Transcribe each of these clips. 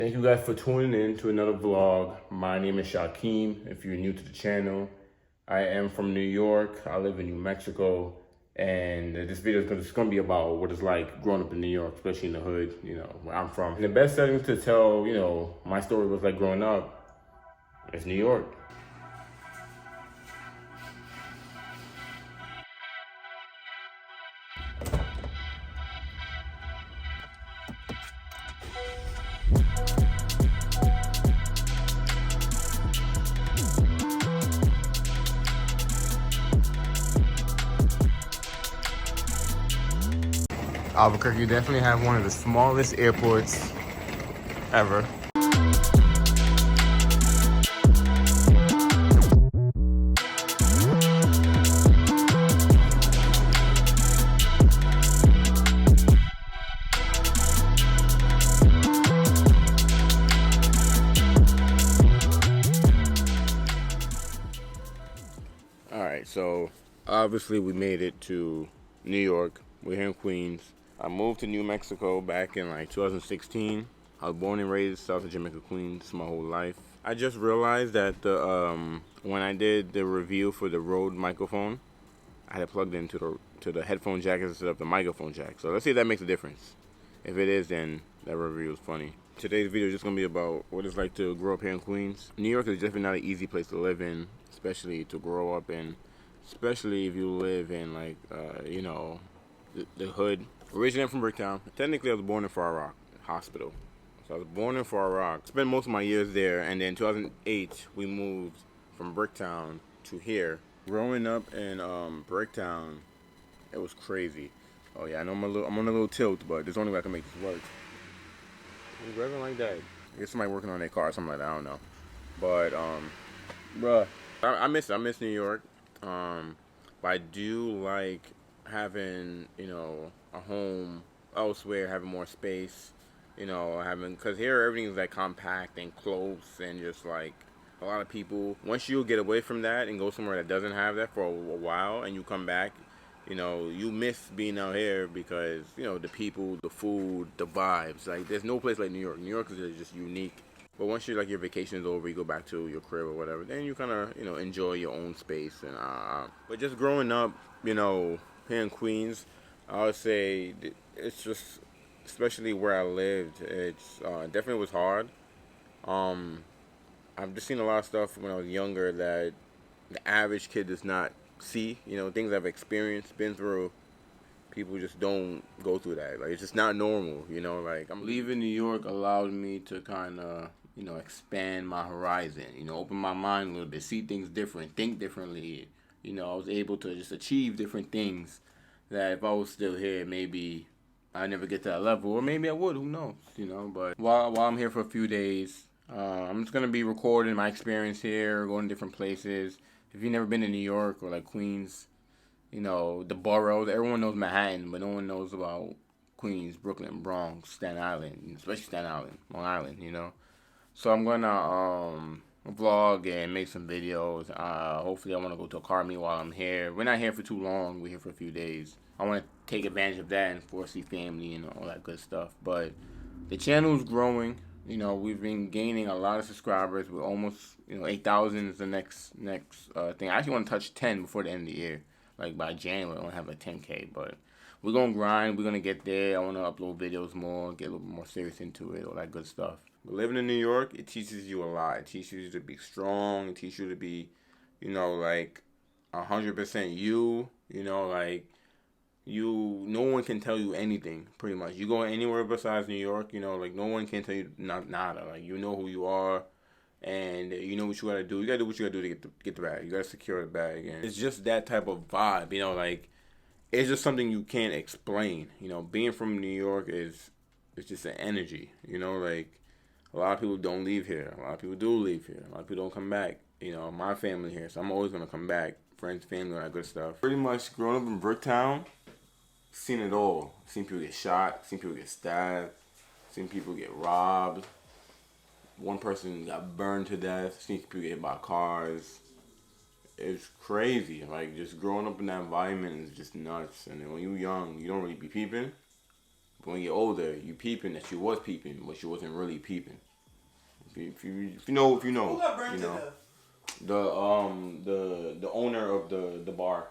Thank you guys for tuning in to another vlog. My name is Shaquem. If you're new to the channel, I am from New York. I live in New Mexico. And this video is going to be about what it's like growing up in New York, especially in the hood, where I'm from. And the best setting to tell, my story was like growing up is New York. Albuquerque definitely have one of the smallest airports ever. Alright, so obviously we made it to New York. We're here in Queens. I moved to New Mexico back in like 2016. I was born and raised South Side Jamaica Queens my whole life. I just realized that when I did the review for the Rode microphone, I had it plugged into the headphone jack instead of the microphone jack. So let's see if that makes a difference. If it is, then that review is funny. Today's video is just gonna be about what it's like to grow up here in Queens. New York is definitely not an easy place to live in, especially to grow up in, especially if you live in like the hood. Originally I'm from Bricktown. Technically I was born in Far Rock Hospital. So I was born in Far Rock. Spent most of my years there, and then in 2008 we moved from Bricktown to here. Growing up in Bricktown, it was crazy. Oh yeah, I know I'm on a little tilt, but there's only way I can make this work. It's driving like that. I guess somebody working on their car or something like that, I don't know. But bruh, I miss New York. But I do like having, a home elsewhere, having more space, because here everything's like compact and close and just like a lot of people. Once you get away from that and go somewhere that doesn't have that for a while and you come back, you miss being out here because, the people, the food, the vibes. Like, there's no place like New York. New York is just unique. But once your vacation is over, you go back to your crib or whatever, then you kind of, enjoy your own space. But just growing up, here in Queens, I would say it's just, especially where I lived, it's definitely was hard. I've just seen a lot of stuff when I was younger that the average kid does not see. Things I've experienced, been through. People just don't go through that. Like, it's just not normal. Like, I'm leaving New York allowed me to kind of, expand my horizon. Open my mind a little bit, see things different, think differently. I was able to just achieve different things that if I was still here, maybe I'd never get to that level, or maybe I would. Who knows? But while I'm here for a few days, I'm just gonna be recording my experience here, going to different places. If you've never been to New York or like Queens, the boroughs, everyone knows Manhattan, but no one knows about Queens, Brooklyn, Bronx, Staten Island, especially Staten Island, Long Island, So I'm gonna vlog and make some videos. Hopefully I want to go to a car meet while I'm here. We're not here for too long. We're here for a few days. I want to take advantage of that and see family and all that good stuff. But the channel's growing. We've been gaining a lot of subscribers. We're almost, 8,000 is the next thing. I actually want to touch 10 before the end of the year. Like by January, I want to have a 10K. But we're going to grind. We're going to get there. I want to upload videos more, get a little bit more serious into it, all that good stuff. But living in New York, it teaches you a lot. It teaches you to be strong. It teaches you to be, like 100% you. No one can tell you anything, pretty much. You go anywhere besides New York, like no one can tell you nada. Like, you know who you are, and you know what you gotta do. You gotta do what you gotta do to get the bag. You gotta secure the bag, and it's just that type of vibe, like it's just something you can't explain. Being from New York it's just an energy. Like a lot of people don't leave here. A lot of people do leave here. A lot of people don't come back. My family here, so I'm always gonna come back. Friends, family, all that good stuff. Pretty much growing up in Bricktown, seen it all. Seen people get shot, seen people get stabbed, seen people get robbed. One person got burned to death, seen people get hit by cars. It's crazy. Like, just growing up in that environment is just nuts. And then when you're young, you don't really be peeping. But when you're older, you peeping that you was peeping, but you wasn't really peeping. If you Who know, got burnt you to know. death? The owner of the bar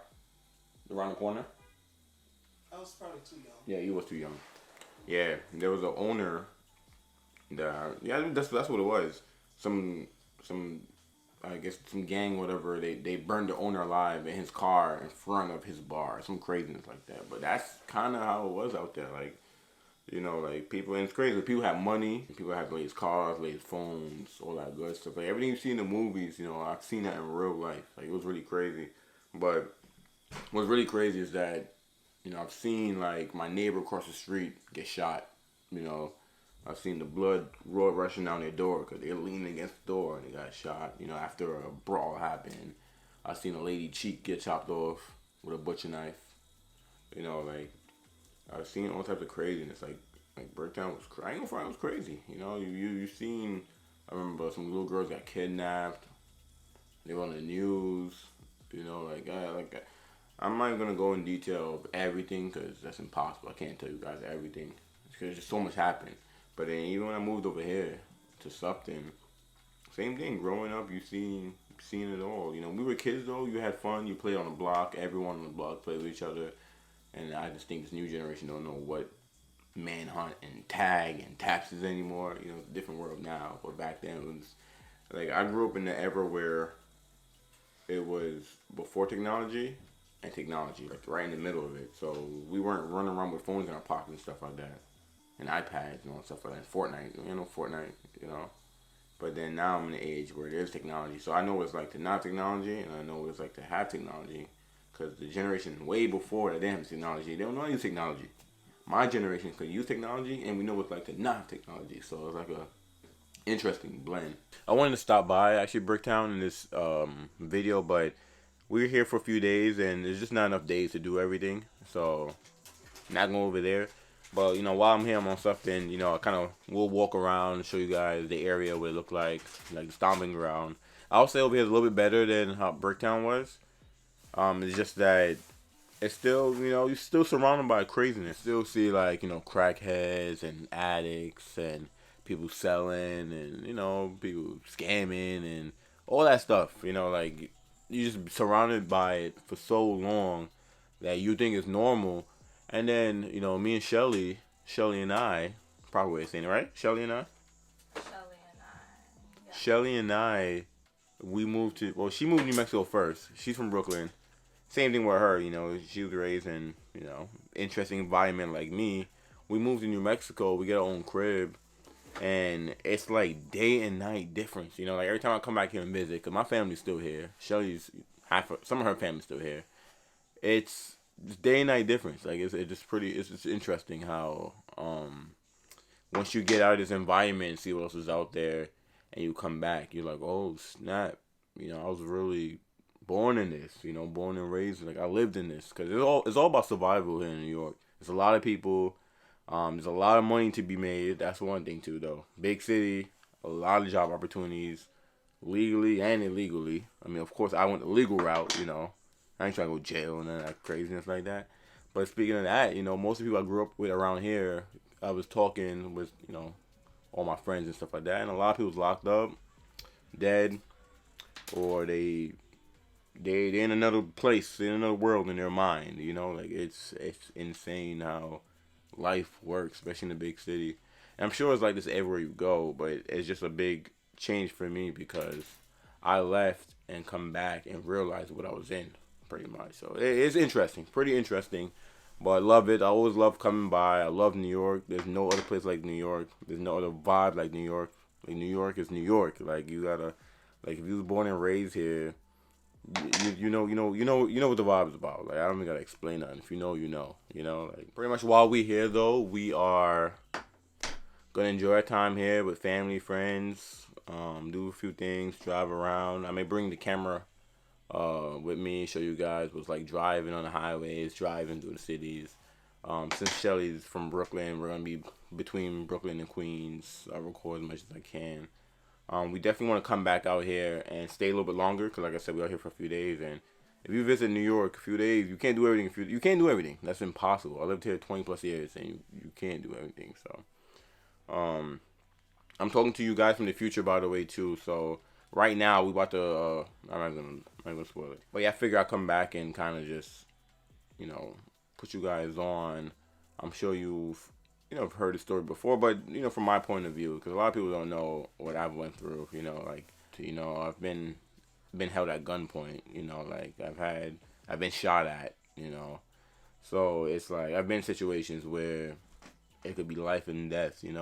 around the corner. I was probably too young. Yeah, he was too young. Yeah, there was an owner that yeah that's what it was. Some I guess some gang whatever they burned the owner alive in his car in front of his bar. Some craziness like that. But that's kind of how it was out there. Like like people, and it's crazy. People have money. People have latest cars, latest phones, all that good stuff. Like everything you see in the movies, I've seen that in real life. Like it was really crazy. But what's really crazy is that I've seen like my neighbor across the street get shot. You know, I've seen the blood rushing down their door because they're leaning against the door and they got shot. After a brawl happened, I've seen a lady cheek get chopped off with a butcher knife. Like I've seen all types of craziness. Like Bricktown was, I ain't gonna front, it was crazy. You seen. I remember some little girls got kidnapped. They were on the news. I'm not gonna go in detail of everything because that's impossible. I can't tell you guys everything because just so much happened. But then even when I moved over here to Supton, same thing. Growing up, you seen it all. We were kids though. You had fun. You played on the block. Everyone on the block played with each other. And I just think this new generation don't know what manhunt and tag and taps is anymore. It's a different world now. But back then it was like I grew up in the era where it was before technology and technology, like right in the middle of it. So we weren't running around with phones in our pockets and stuff like that, and iPads and all stuff like that. Fortnite, Fortnite, you know. But then now I'm in the age where there's technology, so I know what it's like to not technology, and I know what it's like to have technology. Because the generation way before that didn't have technology, they don't know how to use technology. My generation could use technology, and we know what it's like to not have technology. So it's like a interesting blend. I wanted to stop by actually Bricktown in this video, but we were here for a few days, and there's just not enough days to do everything. So not going over there. But while I'm here, I'm on something. I kind of will walk around and show you guys the area, what it looked like the stomping ground. I'll say over here is a little bit better than how Bricktown was. It's just that it's still, you're still surrounded by craziness. Still see like, crackheads and addicts and people selling and, people scamming and all that stuff. Like you just surrounded by it for so long that you think it's normal. And then, me and Shelly and I, probably way of saying it, right? Shelly and I? Shelly and I. Yeah. Shelly and I, she moved to New Mexico first. She's from Brooklyn. Same thing with her, she was raised in, interesting environment like me. We moved to New Mexico, we get our own crib, and it's like day and night difference, like every time I come back here and visit, because my family's still here. Shelly's some of her family's still here. It's day and night difference. Like it's just interesting how, once you get out of this environment and see what else is out there, and you come back, you're like, oh snap, I was really born in this, born and raised. Like I lived in this because it's all about survival here in New York. There's a lot of people. There's a lot of money to be made. That's one thing too, though. Big city, a lot of job opportunities, legally and illegally. I mean, of course, I went the legal route. I ain't trying to go jail and that craziness like that. But speaking of that, most of the people I grew up with around here, I was talking with, all my friends and stuff like that, and a lot of people's locked up, dead, or they in another place, in another world in their mind. Like it's insane how life works, especially in a big city. And I'm sure it's like this everywhere you go, but it's just a big change for me because I left and come back and realized what I was in, pretty much. So it's interesting, pretty interesting. But I love it. I always love coming by. I love New York. There's no other place like New York. There's no other vibe like New York. Like New York is New York. Like you gotta, like if you was born and raised here, you know what the vibe is about. Like I don't even gotta explain nothing. If you know, you know. Like pretty much while we here though, we are gonna enjoy our time here with family, friends. Do a few things, drive around. I may bring the camera with me, show you guys what's like driving on the highways, driving through the cities. Since Shelly's from Brooklyn, we're gonna be between Brooklyn and Queens. I record as much as I can. We definitely want to come back out here and stay a little bit longer because, like I said, we're out here for a few days. And if you visit New York a few days, you can't do everything. You can't do everything. That's impossible. I lived here 20 plus years, and you can't do everything. So, I'm talking to you guys from the future, by the way, too. So right now we about to. I'm not gonna spoil it. But yeah, I figure I'll come back and kind of just, you know, put you guys on. I'm sure you've heard the story before, but from my point of view, because a lot of people don't know what I've went through. I've been held at gunpoint. Like I've been shot at. So it's like I've been in situations where it could be life and death. And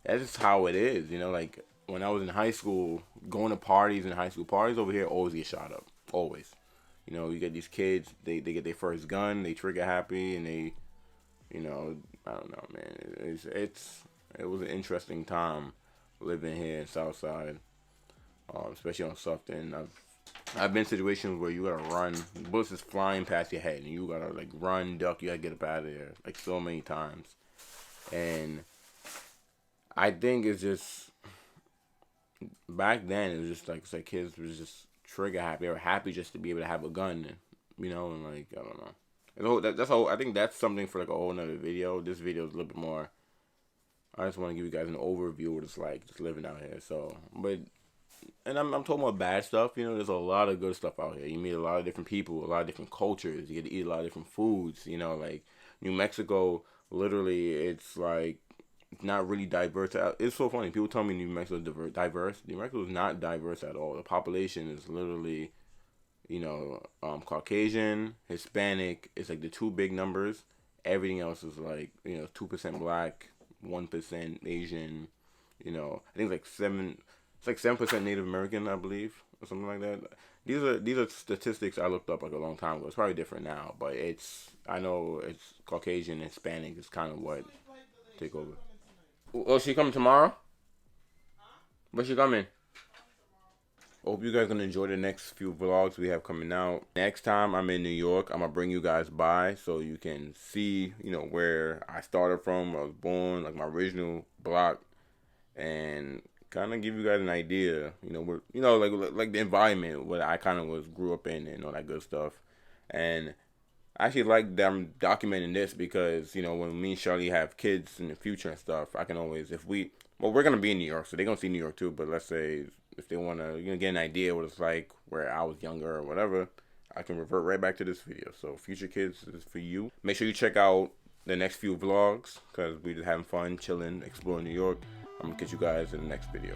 that's just how it is. Like when I was in high school, going to parties in high school, parties over here always get shot up. Always. You get these kids, they get their first gun, they trigger happy, and they, I don't know, man. It was an interesting time living here in South Side, especially on Sufton. I've been in situations where you gotta run, bullets is flying past your head, and you gotta like run, duck, you gotta get up out of there, like so many times. And I think it's just back then it was just like it's like kids was just trigger happy. They were happy just to be able to have a gun, and like I don't know. That's all. I think that's something for like a whole nother video. This video is a little bit more. I just want to give you guys an overview of what it's like just living out here. So, and I'm talking about bad stuff. There's a lot of good stuff out here. You meet a lot of different people, a lot of different cultures. You get to eat a lot of different foods. Like New Mexico, literally, it's like not really diverse. It's so funny. People tell me New Mexico is diverse. New Mexico is not diverse at all. The population is literally, Caucasian, Hispanic. It's like the two big numbers. Everything else is like 2% black, 1% Asian. I think it's like 7. It's like 7% Native American, I believe, or something like that. These are statistics I looked up like a long time ago. It's probably different now, but I know it's Caucasian, Hispanic is kind of what take over. Oh, she coming tomorrow? When she coming? Hope you guys gonna enjoy the next few vlogs we have coming out. Next time I'm in New York, I'm gonna bring you guys by so you can see, where I started from, where I was born, like my original block, and kind of give you guys an idea, where, like the environment what I kind of grew up in and all that good stuff. And I actually like that I'm documenting this because, when me and Charlie have kids in the future and stuff, I can always, we're going to be in New York, so they're going to see New York too, but let's say if they want to, get an idea what it's like where I was younger or whatever, I can revert right back to this video. So future kids, this is for you. Make sure you check out the next few vlogs because we're just having fun, chilling, exploring New York. I'm going to catch you guys in the next video.